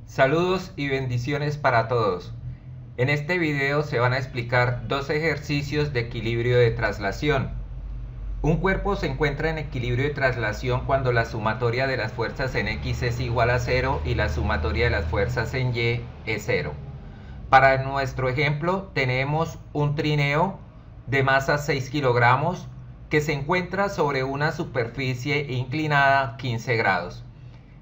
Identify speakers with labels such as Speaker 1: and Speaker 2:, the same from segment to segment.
Speaker 1: Saludos y bendiciones para todos. En este video se van a explicar dos ejercicios de equilibrio de traslación. Un cuerpo se encuentra en equilibrio de traslación cuando la sumatoria de las fuerzas en X es igual a 0 y la sumatoria de las fuerzas en Y es 0. Para nuestro ejemplo tenemos un trineo de masa 6 kilogramos que se encuentra sobre una superficie inclinada 15 grados.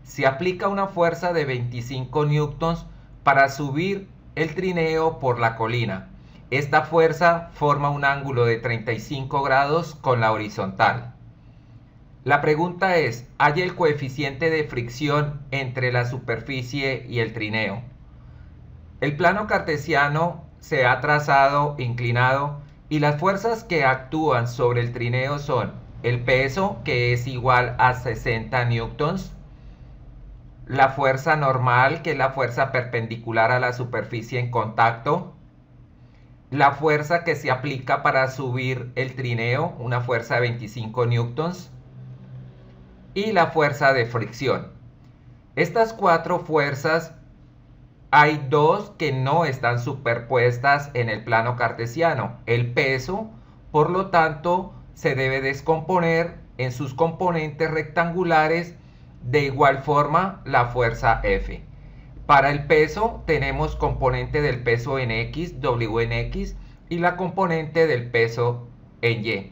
Speaker 1: Se aplica una fuerza de 25 newtons para subir el trineo por la colina. Esta fuerza forma un ángulo de 35 grados con la horizontal. La pregunta es, ¿hay el coeficiente de fricción entre la superficie y el trineo? El plano cartesiano se ha trazado inclinado y las fuerzas que actúan sobre el trineo son el peso, que es igual a 60 newtons, la fuerza normal, que es la fuerza perpendicular a la superficie en contacto, la fuerza que se aplica para subir el trineo, una fuerza de 25 newtons, y la fuerza de fricción. Estas cuatro fuerzas, hay dos que no están superpuestas en el plano cartesiano. El peso, por lo tanto, se debe descomponer en sus componentes rectangulares. De igual forma, la fuerza F. Para el peso tenemos componente del peso en X, W en X, y la componente del peso en Y.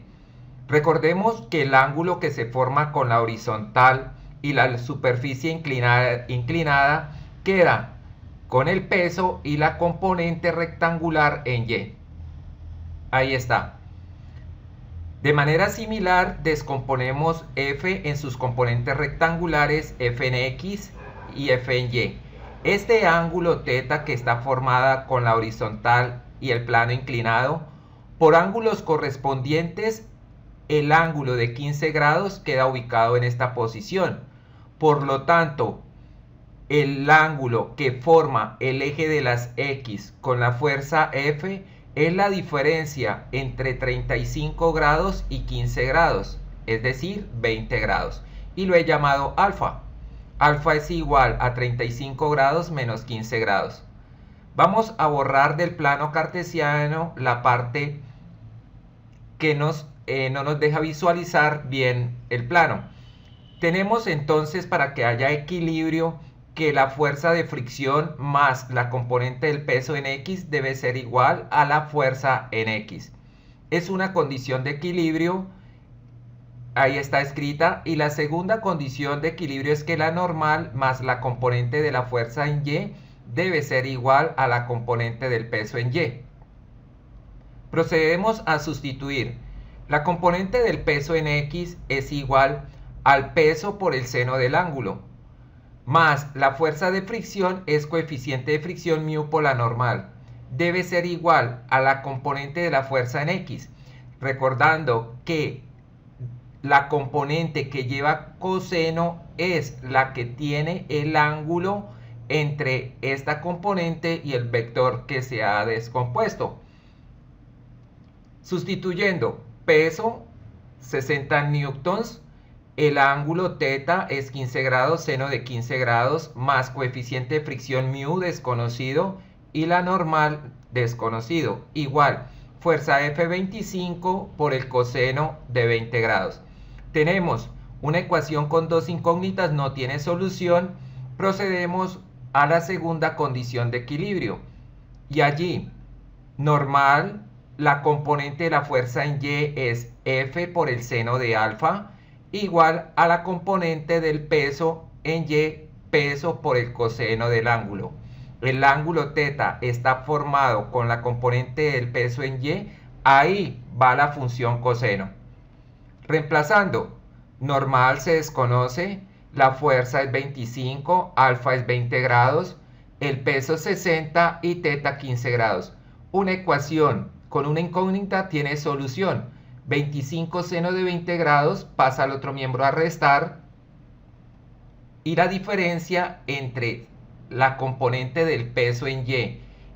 Speaker 1: Recordemos que el ángulo que se forma con la horizontal y la superficie inclinada queda con el peso y la componente rectangular en Y. Ahí está. De manera similar, descomponemos F en sus componentes rectangulares, F en X y F en Y. Este ángulo θ que está formada con la horizontal y el plano inclinado, por ángulos correspondientes, el ángulo de 15 grados queda ubicado en esta posición. Por lo tanto, el ángulo que forma el eje de las X con la fuerza F es la diferencia entre 35 grados y 15 grados, es decir, 20 grados. Y lo he llamado alfa. Alfa es igual a 35 grados menos 15 grados. Vamos a borrar del plano cartesiano la parte que no nos deja visualizar bien el plano. Tenemos entonces, para que haya equilibrio, que la fuerza de fricción más la componente del peso en X debe ser igual a la fuerza en X. Es una condición de equilibrio, ahí está escrita, y la segunda condición de equilibrio es que la normal más la componente de la fuerza en Y debe ser igual a la componente del peso en Y. Procedemos a sustituir. La componente del peso en X es igual al peso por el seno del ángulo, más la fuerza de fricción es coeficiente de fricción μ por la normal. Debe ser igual a la componente de la fuerza en X. Recordando que la componente que lleva coseno es la que tiene el ángulo entre esta componente y el vector que se ha descompuesto. Sustituyendo peso, 60 newtons, el ángulo θ es 15 grados, seno de 15 grados, más coeficiente de fricción μ desconocido y la normal desconocido. Igual, fuerza F25 por el coseno de 20 grados. Tenemos una ecuación con dos incógnitas, no tiene solución. Procedemos a la segunda condición de equilibrio. Y allí, normal, la componente de la fuerza en Y es F por el seno de alfa, igual a la componente del peso en Y, peso por el coseno del ángulo. El ángulo θ está formado con la componente del peso en Y, ahí va la función coseno. Reemplazando, normal se desconoce, la fuerza es 25, alfa es 20 grados, el peso 60 y θ 15 grados. Una ecuación con una incógnita tiene solución. 25 seno de 20 grados pasa al otro miembro a restar y la diferencia entre la componente del peso en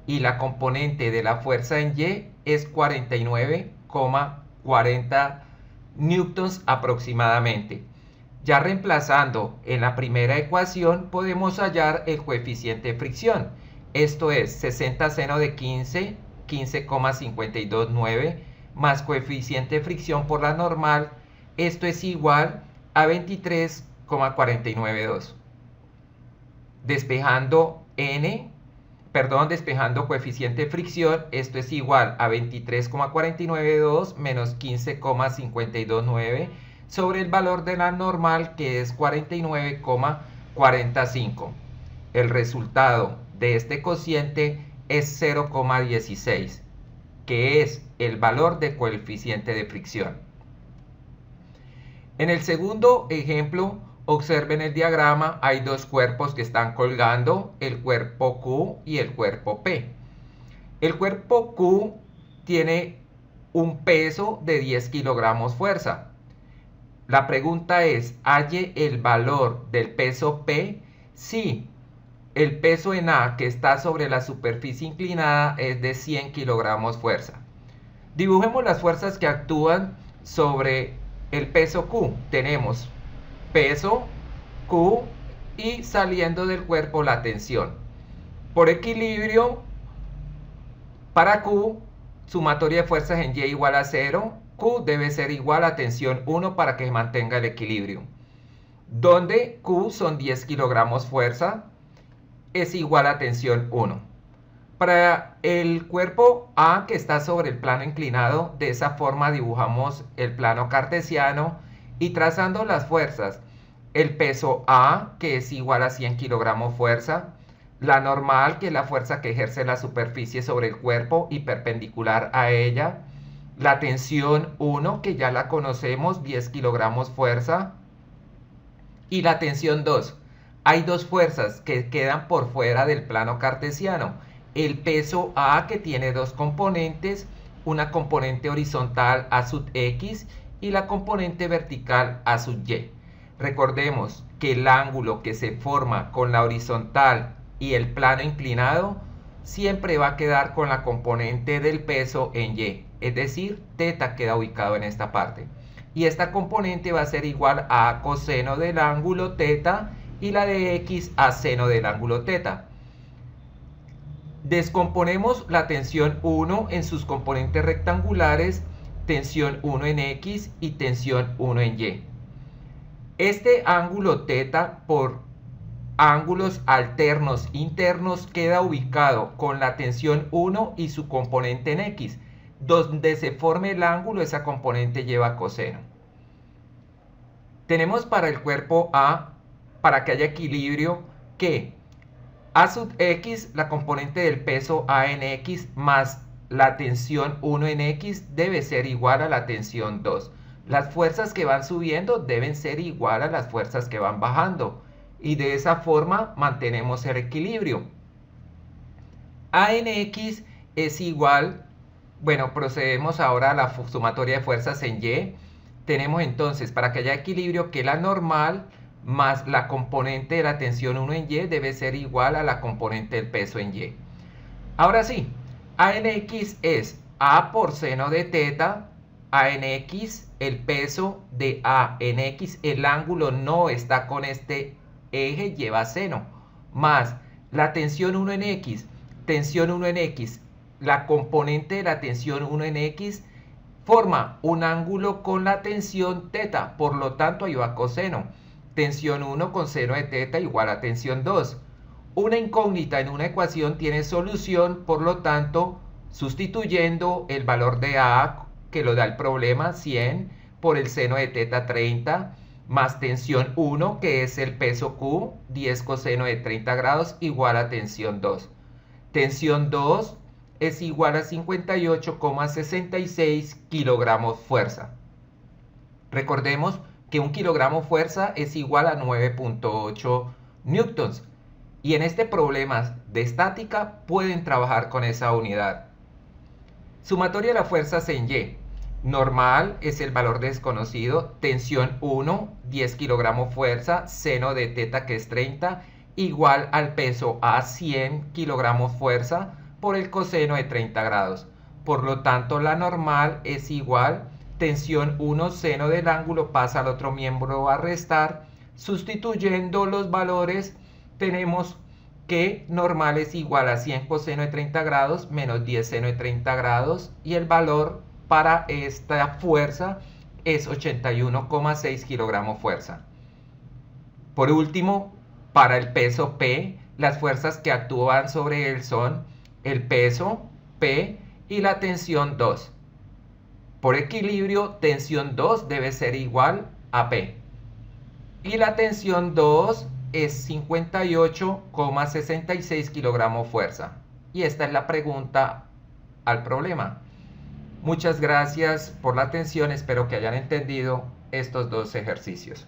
Speaker 1: y la componente de la fuerza en Y es 49,40 newtons aproximadamente. Ya reemplazando en la primera ecuación podemos hallar el coeficiente de fricción. Esto es 60 seno de 15, 15,529 más coeficiente de fricción por la normal. Esto es igual a 23,492. Despejando despejando coeficiente de fricción, esto es igual a 23,492 menos 15,529 sobre el valor de la normal, que es 49,45. El resultado de este cociente es 0,16, que es el valor de coeficiente de fricción. En el segundo ejemplo, observen el diagrama, hay dos cuerpos que están colgando, el cuerpo Q y el cuerpo P. El cuerpo Q tiene un peso de 10 kilogramos fuerza. La pregunta es, ¿halle el valor del peso P? Sí, el peso en A que está sobre la superficie inclinada es de 100 kilogramos fuerza. Dibujemos las fuerzas que actúan sobre el peso Q. Tenemos peso Q y saliendo del cuerpo la tensión. Por equilibrio, para Q, sumatoria de fuerzas en Y igual a 0. Q debe ser igual a tensión 1 para que se mantenga el equilibrio. Donde Q son 10 kilogramos fuerza, es igual a tensión 1. Para el cuerpo A que está sobre el plano inclinado, de esa forma dibujamos el plano cartesiano y trazando las fuerzas, el peso A que es igual a 100 kilogramos fuerza, la normal que es la fuerza que ejerce la superficie sobre el cuerpo y perpendicular a ella, la tensión 1 que ya la conocemos, 10 kilogramos fuerza, y la tensión 2. Hay dos fuerzas que quedan por fuera del plano cartesiano. El peso A que tiene dos componentes, una componente horizontal A sub X y la componente vertical A sub Y. Recordemos que el ángulo que se forma con la horizontal y el plano inclinado siempre va a quedar con la componente del peso en Y, es decir, θ queda ubicado en esta parte. Y esta componente va a ser igual a coseno del ángulo θ y la de X a seno del ángulo θ. Descomponemos la tensión 1 en sus componentes rectangulares, tensión 1 en X y tensión 1 en Y. Este ángulo θ por ángulos alternos internos queda ubicado con la tensión 1 y su componente en X. Donde se forme el ángulo, esa componente lleva coseno. Tenemos para el cuerpo A, para que haya equilibrio, que A sub X, la componente del peso A en X, más la tensión 1 en X, debe ser igual a la tensión 2. Las fuerzas que van subiendo deben ser igual a las fuerzas que van bajando. Y de esa forma mantenemos el equilibrio. A en X es igual, procedemos ahora a la sumatoria de fuerzas en Y. Tenemos entonces, para que haya equilibrio, que la normal más la componente de la tensión 1 en Y debe ser igual a la componente del peso en Y. Ahora sí, A en X es A por seno de θ, A en X, el peso de A en X, el ángulo no está con este eje, lleva seno, más la tensión 1 en X, tensión 1 en X, la componente de la tensión 1 en X forma un ángulo con la tensión θ, por lo tanto ahí va coseno. Tensión 1 con seno de θ igual a tensión 2. Una incógnita en una ecuación tiene solución, por lo tanto, sustituyendo el valor de A, que lo da el problema, 100, por el seno de θ 30, más tensión 1, que es el peso Q, 10 coseno de 30 grados, igual a tensión 2. Tensión 2 es igual a 58,66 kilogramos fuerza. Recordemos que un kilogramo fuerza es igual a 9,8 newtons. Y en este problema de estática pueden trabajar con esa unidad. Sumatoria de las fuerzas en Y. Normal es el valor desconocido. Tensión 1, 10 kilogramos fuerza, seno de θ que es 30, igual al peso A 100 kilogramos fuerza por el coseno de 30 grados. Por lo tanto, la normal es igual, tensión 1 seno del ángulo pasa al otro miembro a restar. Sustituyendo los valores tenemos que normal es igual a 100 coseno de 30 grados menos 10 seno de 30 grados y el valor para esta fuerza es 81,6 kilogramos fuerza. Por último, para el peso P, las fuerzas que actúan sobre él son el peso P y la tensión 2. Por equilibrio, tensión 2 debe ser igual a P. Y la tensión 2 es 58,66 kilogramos fuerza. Y esta es la pregunta al problema. Muchas gracias por la atención, espero que hayan entendido estos dos ejercicios.